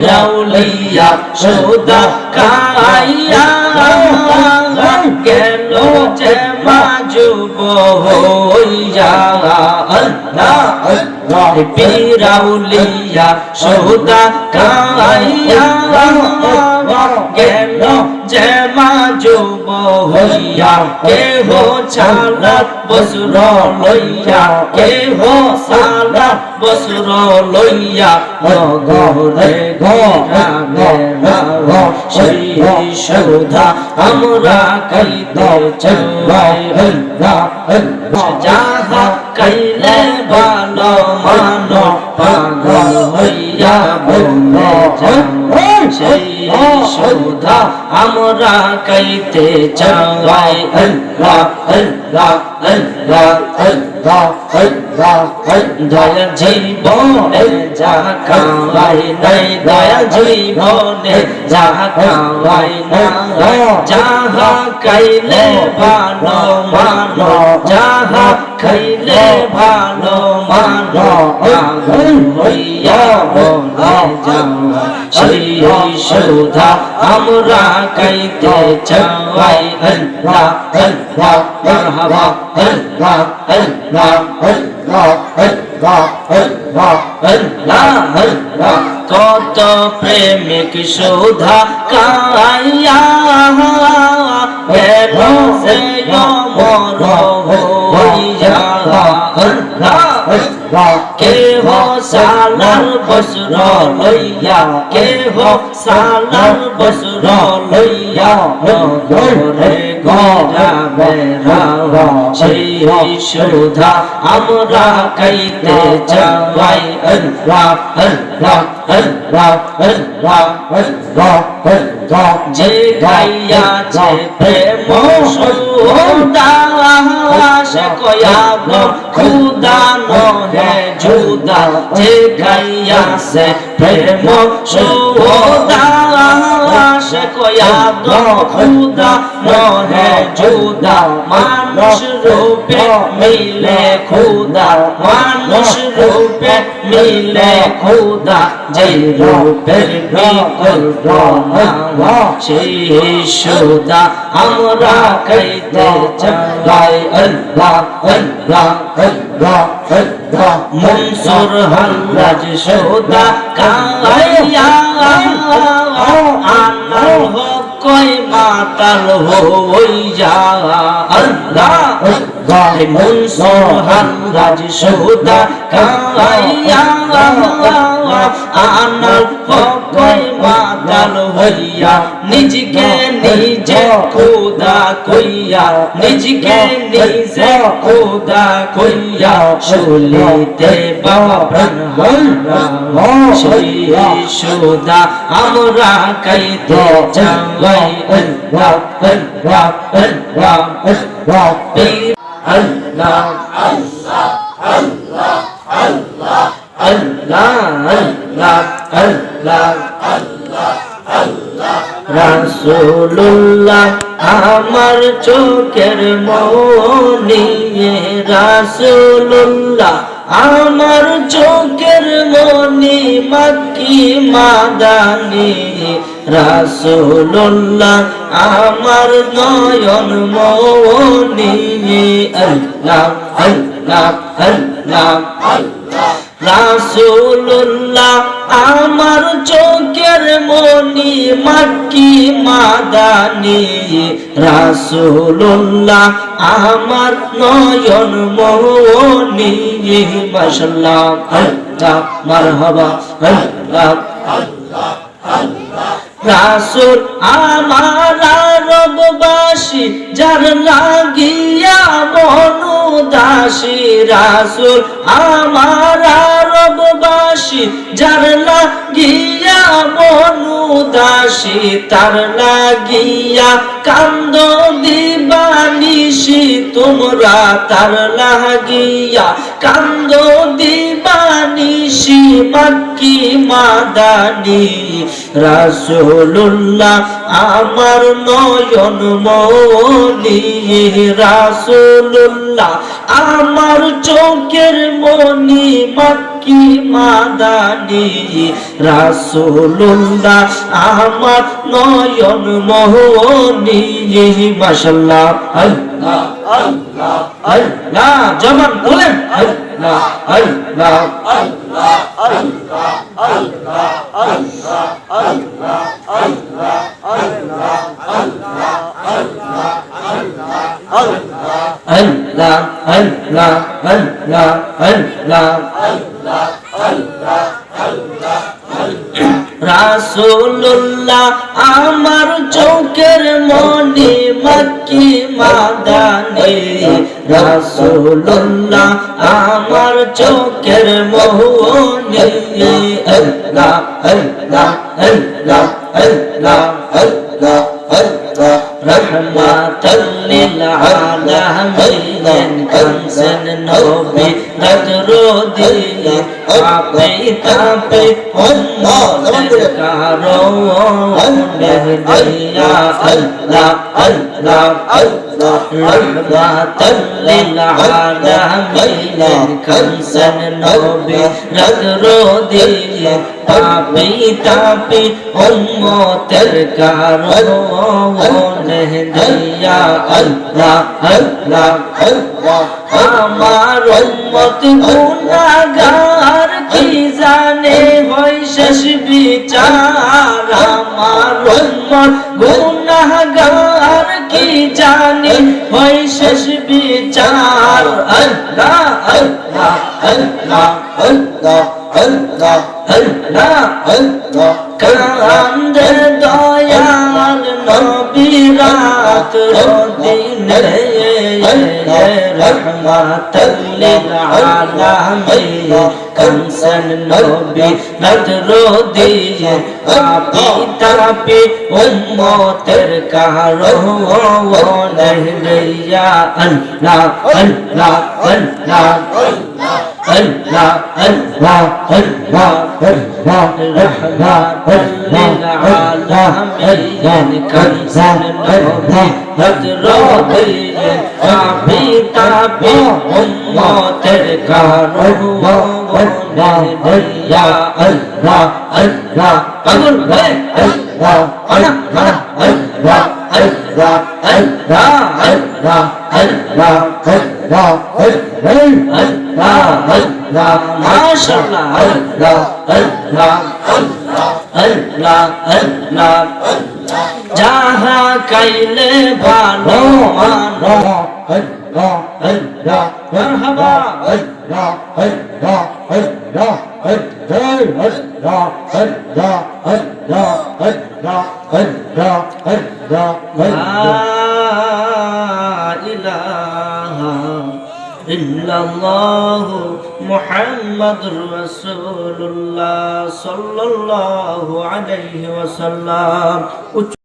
রাউলিয়া সৌদা Kayah গেল যে মাজুব হইয়া আল্লাহ আল্লাহ পীরাউলিয়া সৌদা কাইয়া গেল যে মাজুব হইয়া কেহ চালাত বসর লইয়া কেহ সালাত বসর লইয়া নগরে গ্রামে সেই সৌধা আমরা কাইতে চাই যাহা কাইলে ভালো মানো পাগল হইয়া বলে যাই সেই সৌধা আমরা কাইতে চাই আল্লাহ আল্লাহ আল্লাহ আল্লাহ আল্লাহ দয়া জীবনে যা খাওয়াই নাই দয়া জীবনে যা খাওয়াই নাই যাহা খাইলে ভালো মানো যাহা খাইলে ভালো মানো পাগল হইয়া বলে যাওয়া সেই সৌধা আমরা কাইতে চাই আল্লাহ আল্লাহ মারহাবা আল্লাহ আল্লাহ আল্লাহ আল্লাহ আল্লাহ আল্লাহ আল্লাহ কত প্রেমিক সৌধা কাইয়া গেল সে মর হইয়া আল্লাহ কেহ সালার বসর লইয়া কেহ সালার বসর লইয়া নগরে গ্রামে সেই সৌধা আমরা কাইতে চাই আল্লাহ আল্লাহ আল্লাহ আল্লাহ আল্লাহ আল্লাহ যে গাইয়াছে প্রেম সৌধা সে কয়াব খুদা নহে জুদা যে গাইয়াছে প্রেম সৌধা সে কয়াব খুদা নহে জুদা মানুষ রূপে মিলে খুদা মানুষ রূপে মিলে খুদা যেই রূপের বিকল্প না সেই সৌধা আমরা কাইতে চাই আল্লাহ আল্লাহ আল্লাহ আল্লাহ মনসুর হাল্লাজ সৌধা কাইয়া আনাল কই মাতাল হইয়া আল্লাহ আল্লাহ মনসুর হাল্লাজ সৌধা কাইয়া আনাল কই মাতাল হইয়া নিজকে নিজে খোদা কইয়া নিজকে নিজে খোদা কইয়া শুলিতে বাবা প্রাণ হারা সেই সৌধা আমরা কাইতে চাই আল্লাহ আল্লাহ আল্লাহ আল্লাহ আল্লাহ আল্লাহ আল্লাহ আল্লাহ আল্লাহ আল্লাহ আল্লাহ আল্লাহ রাসূলুল্লাহ আমার চোখের মনি রাসূলুল্লাহ আমার চোখের মনি মক্কি মাদানি রাসূলুল্লাহ আমার নয়ন মনি আল্লাহ আল্লাহ আল্লাহ আল্লাহ রাসূলুল্লাহ আমার চোখের মনি মক্কি মাদানি রাসূলুল্লাহ আমার নয়ন মনি মাশাআল্লাহ আল্লাহ মারহাবা আল্লাহ আল্লাহ আল্লাহ রাসূল আমার রববাসী যার লাগিয়া মনুদাসী রাসূল আমার রববাসী যার লাগিয়া মনুদাসী তার লাগিয়া কান্দ দিবানিশি তোমরা তার লাগিয়া কান্দ দিবানিশি মক্কি মাদানি রাসূলুল্লাহ আমার নয়ন মনি রাসূলুল্লাহ আমার চোখের মনি মক্কি মাদানি রাসূলুল্লাহ আমার নয়ন মোহনী মাশাআল্লাহ আল্লাহ আল্লাহ আল্লাহ জবান বলেন আল্লাহ আল্লাহ আল্লাহ আল্লাহ আল্লাহ আল্লাহ আল্লাহ আল্লাহ আল্লাহ আল্লাহ আল্লাহ আল্লাহ আল্লাহ আল্লাহ আল্লাহ রাসূলুল্লাহ আমার চোখের মনি মক্কি মাদানি রাসূলুল্লাহ আমার চোখের মনি আল্লাহ আল্লাহ আল্লাহ আল্লাহ আল্লাহ আল্লাহ রহমাতাল লিল আলামিন কানসেন নবী নজরুদ্দিন আপে তাপে উম্মতের কারণ মেহদিয়া আল্লাহ আল্লাহ আল্লাহ রহমাতাল লিল আলামিন কানসেন নবী নজরুদ্দিন আপে তাপে উম্মতের কারণ মেহদিয়া আল্লাহ আল্লাহ আল্লাহ আমার উম্মত গুনাহগার কি জানে হয় শেষ বিচার আমার উম্মত গুনাহগার কি জানে হয় শেষ বিচার আল্লাহ আল্লাহ আল্লাহ আল্লাহ আল্লাহ আল্লাহ আল্লাহ কান্দে দয়াল নবী রাত দিনে রহমাতাল লিল আলামিন কানসেন নবী নজরুদ্দিন আপি তাপি উম্মতের কারণ মেহদিয়া আল্লাহ আল্লাহ আল্লাহ আল্লাহ আল্লাহ আল্লাহ আল্লাহ রহমাতাল লিল আলামিন কানসেন নবী নজরুদ্দিন আপি তাপি উম্মতের কারণ মেহদিয়া আল্লাহ আল্লাহ পাগল ভাই আল্লাহ আল্লাহ আল্লাহ আল্লাহ আল্লাহ আল্লাহ আল্লাহ আল্লাহ আল্লাহ আল্লাহ মাশাআল্লাহ আল্লাহ আল্লাহ আল্লাহ আল্লাহ যাহা কাইলে ভালো মানো আল্লাহ আল্লাহ মারহাবা আল্লাহ আল্লাহ আল্লাহ আল্লাহ আল্লাহ আল্লাহ আল্লাহ আল্লাহ আল্লাহ লা ইলাহা ইল্লাল্লাহ মুহাম্মাদুর রাসূলুল্লাহ সাল্লাল্লাহু আলাইহি ওয়াসাল্লাম।